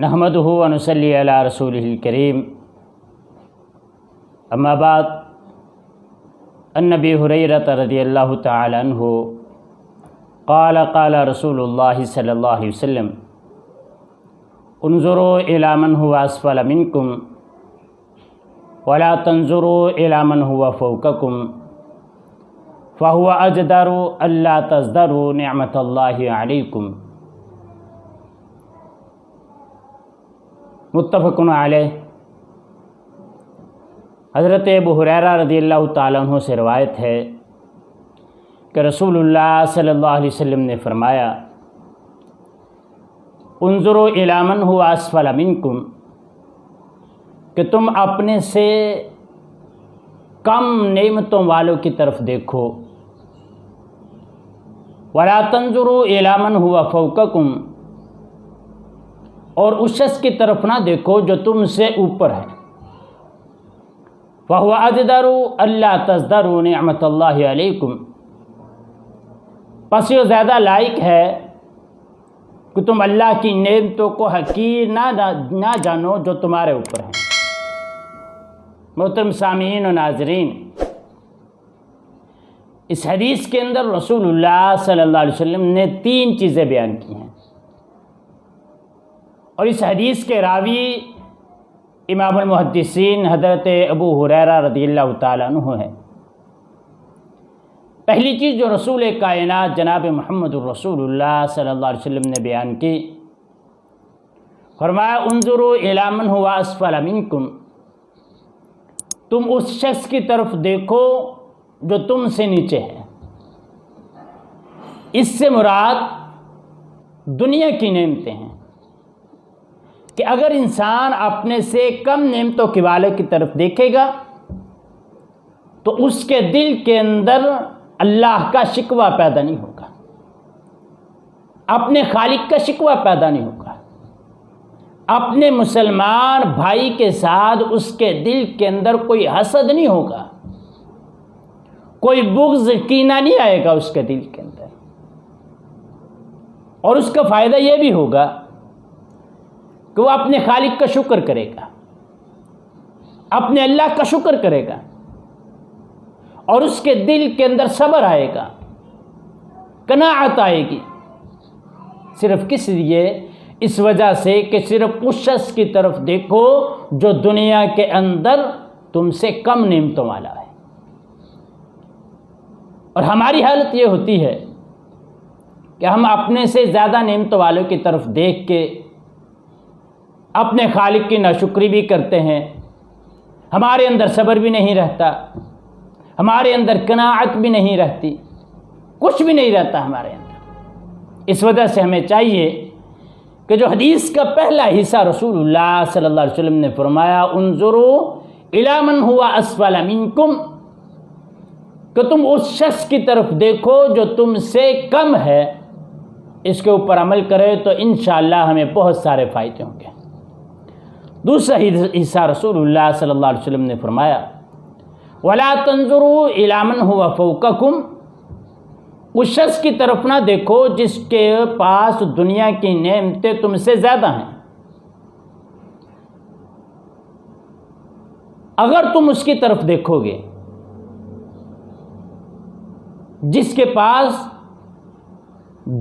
نحمدہ و نصلی علی رسولہ الکریم اما بعد عن ابی ہریرہ رضی اللہ تعالی عنہ قال قال رسول اللہ صلی اللہ علیہ وسلم انظروا الی من هو اسفل منکم ولا تنظروا الی من هو فوقکم فهو اجدر الا تزدروا نعمت اللہ علیکم۔ متفق علیہ۔ حضرت ابو ہریرہ رضی اللہ تعالیٰ عنہ سے روایت ہے کہ رسول اللہ صلی اللہ علیہ وسلم نے فرمایا انظروا الی من هو اسفل منکم، کہ تم اپنے سے کم نعمتوں والوں کی طرف دیکھو، ولا تنظروا الی من هو فوقکم، اور اس شخص کی طرف نہ دیکھو جو تم سے اوپر ہے، فَهُوَ أَجْدَرُ أَلَّا تَزْدَرُوا نِعْمَةَ اللَّهِ عَلَيْكُمْ، پس یہ زیادہ لائق ہے کہ تم اللہ کی نعمتوں کو حقیر نہ جانو جو تمہارے اوپر ہیں۔ محترم سامعین و ناظرین، اس حدیث کے اندر رسول اللہ صلی اللہ علیہ وسلم نے 3 چیزیں بیان کی ہیں، اور اس حدیث کے راوی امام المحدثین حضرت ابو ہریرہ رضی اللہ تعالیٰ عنہ ہے۔ پہلی چیز جو رسول کائنات جناب محمد الرسول اللہ صلی اللہ علیہ وسلم نے بیان کی، فرمایا انظروا الی من هو اسفل منکم، تم اس شخص کی طرف دیکھو جو تم سے نیچے ہے۔ اس سے مراد دنیا کی نعمتیں ہیں کہ اگر انسان اپنے سے کم نعمتوں کے والے کی طرف دیکھے گا تو اس کے دل کے اندر اللہ کا شکوہ پیدا نہیں ہوگا، اپنے خالق کا شکوہ پیدا نہیں ہوگا، اپنے مسلمان بھائی کے ساتھ اس کے دل کے اندر کوئی حسد نہیں ہوگا، کوئی بغض کینہ نہیں آئے گا اس کے دل کے اندر، اور اس کا فائدہ یہ بھی ہوگا کہ وہ اپنے خالق کا شکر کرے گا، اپنے اللہ کا شکر کرے گا، اور اس کے دل کے اندر صبر آئے گا، قناعت آئے گی۔ صرف کس لیے؟ اس وجہ سے کہ صرف اس شخص کی طرف دیکھو جو دنیا کے اندر تم سے کم نعمتوں والا ہے۔ اور ہماری حالت یہ ہوتی ہے کہ ہم اپنے سے زیادہ نعمتوں والوں کی طرف دیکھ کے اپنے خالق کی ناشکری بھی کرتے ہیں، ہمارے اندر صبر بھی نہیں رہتا، ہمارے اندر قناعت بھی نہیں رہتی، کچھ بھی نہیں رہتا ہمارے اندر۔ اس وجہ سے ہمیں چاہیے کہ جو حدیث کا پہلا حصہ رسول اللہ صلی اللہ علیہ وسلم نے فرمایا انظروا الی من هو اسفل منکم، کہ تم اس شخص کی طرف دیکھو جو تم سے کم ہے، اس کے اوپر عمل کرے تو انشاءاللہ ہمیں بہت سارے فائدے ہوں گے۔ دوسرا حصہ رسول اللہ صلی اللہ علیہ وسلم نے فرمایا وَلَا تَنظُرُوا إِلَىٰ مَنْ هُوَ فَوْقَكُمْ، اس شخص کی طرف نہ دیکھو جس کے پاس دنیا کی نعمتیں تم سے زیادہ ہیں۔ اگر تم اس کی طرف دیکھو گے جس کے پاس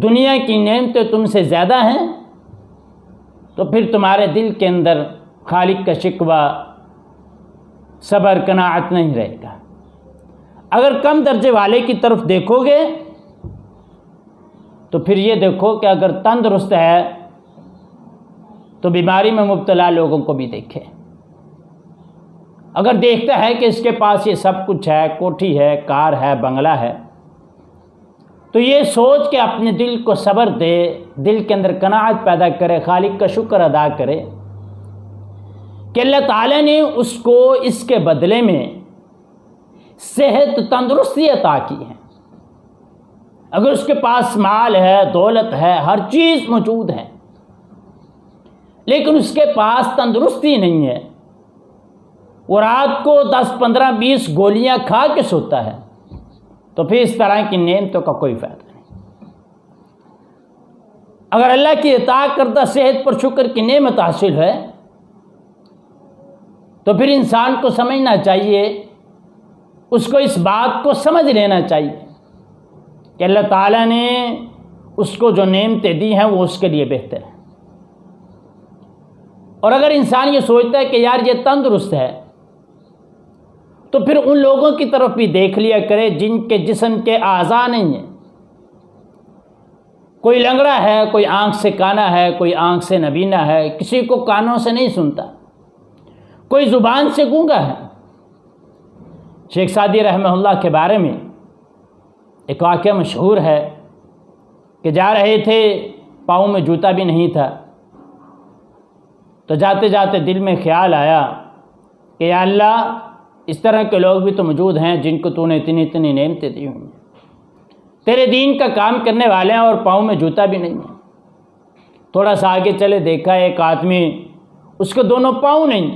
دنیا کی نعمتیں تم سے زیادہ ہیں تو پھر تمہارے دل کے اندر خالق کا شکوہ، صبر، قناعت نہیں رہے گا۔ اگر کم درجے والے کی طرف دیکھو گے تو پھر یہ دیکھو کہ اگر تندرست ہے تو بیماری میں مبتلا لوگوں کو بھی دیکھے، اگر دیکھتا ہے کہ اس کے پاس یہ سب کچھ ہے، کوٹھی ہے، کار ہے، بنگلہ ہے، تو یہ سوچ کے اپنے دل کو صبر دے، دل کے اندر قناعت پیدا کرے، خالق کا شکر ادا کرے کہ اللہ تعالیٰ نے اس کو اس کے بدلے میں صحت، تندرستی عطا کی ہے۔ اگر اس کے پاس مال ہے، دولت ہے، ہر چیز موجود ہے، لیکن اس کے پاس تندرستی نہیں ہے، وہ رات کو 10، 15، 20 گولیاں کھا کے سوتا ہے، تو پھر اس طرح کی نعمتوں کا کوئی فائدہ نہیں۔ اگر اللہ کی عطا کردہ صحت پر شکر کی نعمت حاصل ہے تو پھر انسان کو سمجھنا چاہیے، اس کو اس بات کو سمجھ لینا چاہیے کہ اللہ تعالیٰ نے اس کو جو نعمتیں دی ہیں وہ اس کے لیے بہتر ہے۔ اور اگر انسان یہ سوچتا ہے کہ یار یہ تندرست ہے تو پھر ان لوگوں کی طرف بھی دیکھ لیا کرے جن کے جسم کے اعضاء نہیں ہیں۔ کوئی لنگڑا ہے، کوئی آنکھ سے کانا ہے، کوئی آنکھ سے نبینا ہے، کسی کو کانوں سے نہیں سنتا، کوئی زبان سے گونگا ہے۔ شیخ سعدی رحمہ اللہ کے بارے میں ایک واقعہ مشہور ہے کہ جا رہے تھے، پاؤں میں جوتا بھی نہیں تھا، تو جاتے جاتے دل میں خیال آیا کہ یا اللہ اس طرح کے لوگ بھی تو موجود ہیں جن کو تو نے اتنی نعمتیں دی ہوئی ہیں، تیرے دین کا کام کرنے والے ہیں اور پاؤں میں جوتا بھی نہیں ہے۔ تھوڑا سا آگے چلے، دیکھا ایک آدمی اس کے دونوں پاؤں نہیں،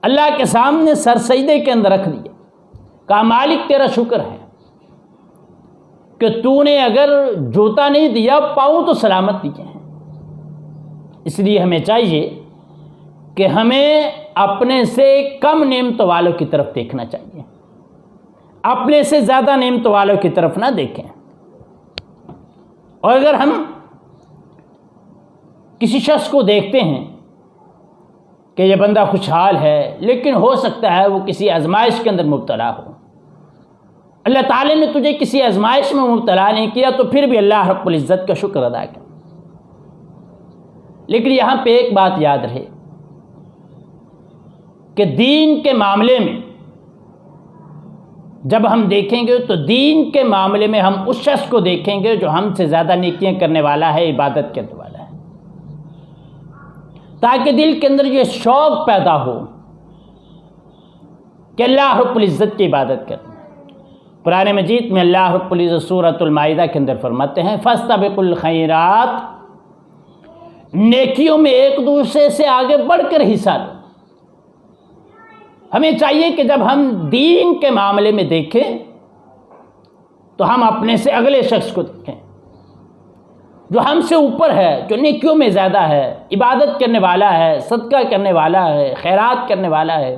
اللہ کے سامنے سر سجدے کے اندر رکھ دیا، کہا مالک تیرا شکر ہے کہ تو نے اگر جوتا نہیں دیا پاؤں تو سلامت دیے ہیں۔ اس لیے ہمیں چاہیے کہ ہمیں اپنے سے کم نعمتوں والوں کی طرف دیکھنا چاہیے، اپنے سے زیادہ نعمتوں والوں کی طرف نہ دیکھیں۔ اور اگر ہم کسی شخص کو دیکھتے ہیں کہ یہ بندہ خوشحال ہے لیکن ہو سکتا ہے وہ کسی آزمائش کے اندر مبتلا ہو، اللہ تعالیٰ نے تجھے کسی آزمائش میں مبتلا نہیں کیا تو پھر بھی اللہ رب العزت کا شکر ادا کر۔ لیکن یہاں پہ ایک بات یاد رہے کہ دین کے معاملے میں جب ہم دیکھیں گے تو دین کے معاملے میں ہم اس شخص کو دیکھیں گے جو ہم سے زیادہ نیکیاں کرنے والا ہے، عبادت کرنے والا ہے، تاکہ دل کے اندر یہ شوق پیدا ہو کہ اللہ رب العزت کی عبادت کریں۔ قرآن مجید میں اللہ رب العزت سورۃ المائدہ کے اندر فرماتے ہیں فاستبقوا الخیرات، نیکیوں میں ایک دوسرے سے آگے بڑھ کر حصہ لو۔ ہمیں چاہیے کہ جب ہم دین کے معاملے میں دیکھیں تو ہم اپنے سے اگلے شخص کو دیکھیں جو ہم سے اوپر ہے، جو نیکیوں میں زیادہ ہے، عبادت کرنے والا ہے، صدقہ کرنے والا ہے، خیرات کرنے والا ہے،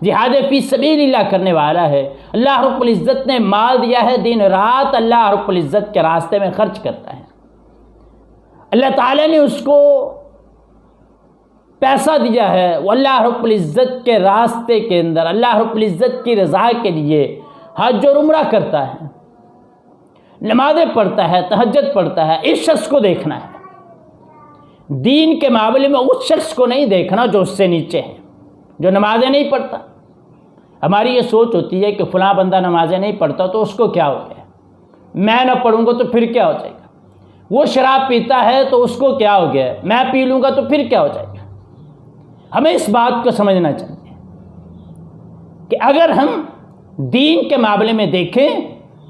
جہاد فی سبیل اللہ کرنے والا ہے۔ اللہ رب العزت نے مال دیا ہے، دن رات اللہ رب العزت کے راستے میں خرچ کرتا ہے، اللہ تعالیٰ نے اس کو پیسہ دیا ہے، وہ اللہ رب العزت کے راستے کے اندر اللہ رب العزت کی رضا کے لیے حج اور عمرہ کرتا ہے، نمازیں پڑھتا ہے، تہجد پڑھتا ہے۔ اس شخص کو دیکھنا ہے، دین کے معاملے میں اس شخص کو نہیں دیکھنا جو اس سے نیچے ہے، جو نمازیں نہیں پڑھتا۔ ہماری یہ سوچ ہوتی ہے کہ فلاں بندہ نمازیں نہیں پڑھتا تو اس کو کیا ہو گیا، میں نہ پڑھوں گا تو پھر کیا ہو جائے گا، وہ شراب پیتا ہے تو اس کو کیا ہو گیا، میں پی لوں گا تو پھر کیا ہو جائے گا۔ ہمیں اس بات کو سمجھنا چاہیے کہ اگر ہم دین کے معاملے میں دیکھیں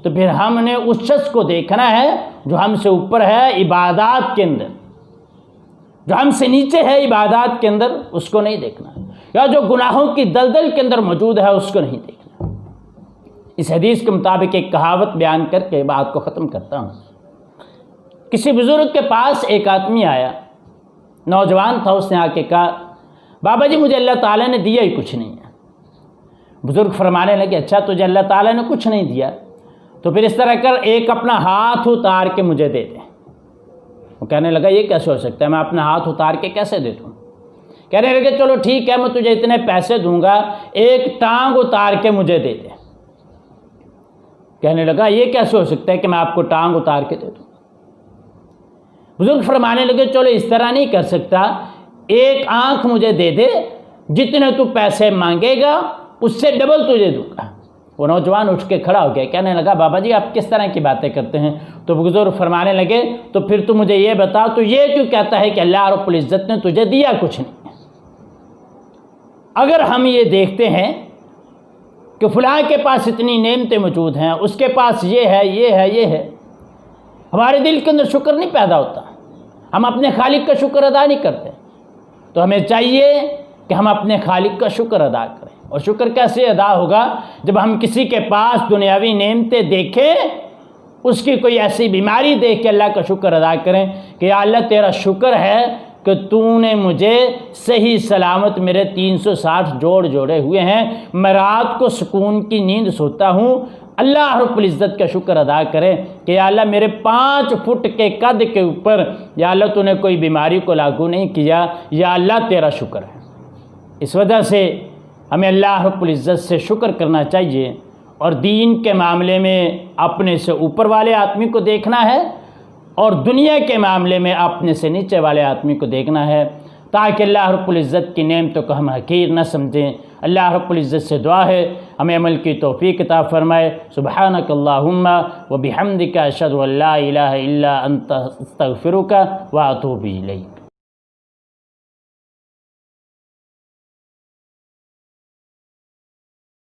تو پھر ہم نے اس شخص کو دیکھنا ہے جو ہم سے اوپر ہے عبادات کے اندر، جو ہم سے نیچے ہے عبادات کے اندر اس کو نہیں دیکھنا، یا جو گناہوں کی دلدل کے اندر موجود ہے اس کو نہیں دیکھنا۔ اس حدیث کے مطابق ایک کہاوت بیان کر کے بات کو ختم کرتا ہوں۔ کسی بزرگ کے پاس ایک آدمی آیا، نوجوان تھا، اس نے آ کے کہا بابا جی مجھے اللہ تعالیٰ نے دیا ہی کچھ نہیں ہے۔ بزرگ فرمانے لگے اچھا تجھے اللہ تعالیٰ نے کچھ نہیں دیا تو پھر اس طرح کر ایک اپنا ہاتھ اتار کے مجھے دے دے۔ وہ کہنے لگا یہ کیسے ہو سکتا ہے، میں اپنا ہاتھ اتار کے کیسے دے دوں؟ کہنے لگے چلو ٹھیک ہے میں تجھے اتنے پیسے دوں گا، ایک ٹانگ اتار کے مجھے دے دے۔ کہنے لگا یہ کیسے ہو سکتا ہے کہ میں آپ کو ٹانگ اتار کے دے دوں؟ بزرگ فرمانے لگے چلو اس طرح نہیں کر سکتا، ایک آنکھ مجھے دے دے، جتنے تو پیسے مانگے گا اس سے ڈبل تجھے دوں گا۔ وہ نوجوان اٹھ کے کھڑا ہو گیا، کہنے لگا بابا جی آپ کس طرح کی باتیں کرتے ہیں؟ تو بزرگ فرمانے لگے تو پھر تو مجھے یہ بتا تو یہ کیوں کہتا ہے کہ اللہ رب العزت نے تجھے دیا کچھ نہیں؟ اگر ہم یہ دیکھتے ہیں کہ فلاں کے پاس اتنی نعمتیں موجود ہیں، اس کے پاس یہ ہے یہ ہے یہ ہے، ہمارے دل کے اندر شکر نہیں پیدا ہوتا، ہم اپنے خالق کا شکر ادا نہیں کرتے۔ تو ہمیں چاہیے کہ ہم اپنے خالق کا شکر ادا کریں۔ اور شکر کیسے ادا ہوگا؟ جب ہم کسی کے پاس دنیاوی نعمتیں دیکھیں اس کی کوئی ایسی بیماری دیکھ کے اللہ کا شکر ادا کریں کہ یا اللہ تیرا شکر ہے کہ تو نے مجھے صحیح سلامت میرے 360 جوڑ جوڑے ہوئے ہیں، میں رات کو سکون کی نیند سوتا ہوں۔ اللہ رب العزت کا شکر ادا کریں کہ یا اللہ میرے 5 فٹ کے قد کے اوپر یا اللہ تو نے کوئی بیماری کو لاگو نہیں کیا، یا اللہ تیرا شکر ہے۔ اس وجہ سے ہمیں اللہ رب العزت سے شکر کرنا چاہیے، اور دین کے معاملے میں اپنے سے اوپر والے آدمی کو دیکھنا ہے، اور دنیا کے معاملے میں اپنے سے نیچے والے آدمی کو دیکھنا ہے، تاکہ اللہ رب العزت کی نعمتوں کو ہم حقیر نہ سمجھیں۔ اللہ رب العزت سے دعا ہے ہمیں عمل کی توفیق عطا فرمائے۔ سبحانک اللہم و بحمدک اشہد ان لا الہ الا انت استغفرک و اتوب الیک۔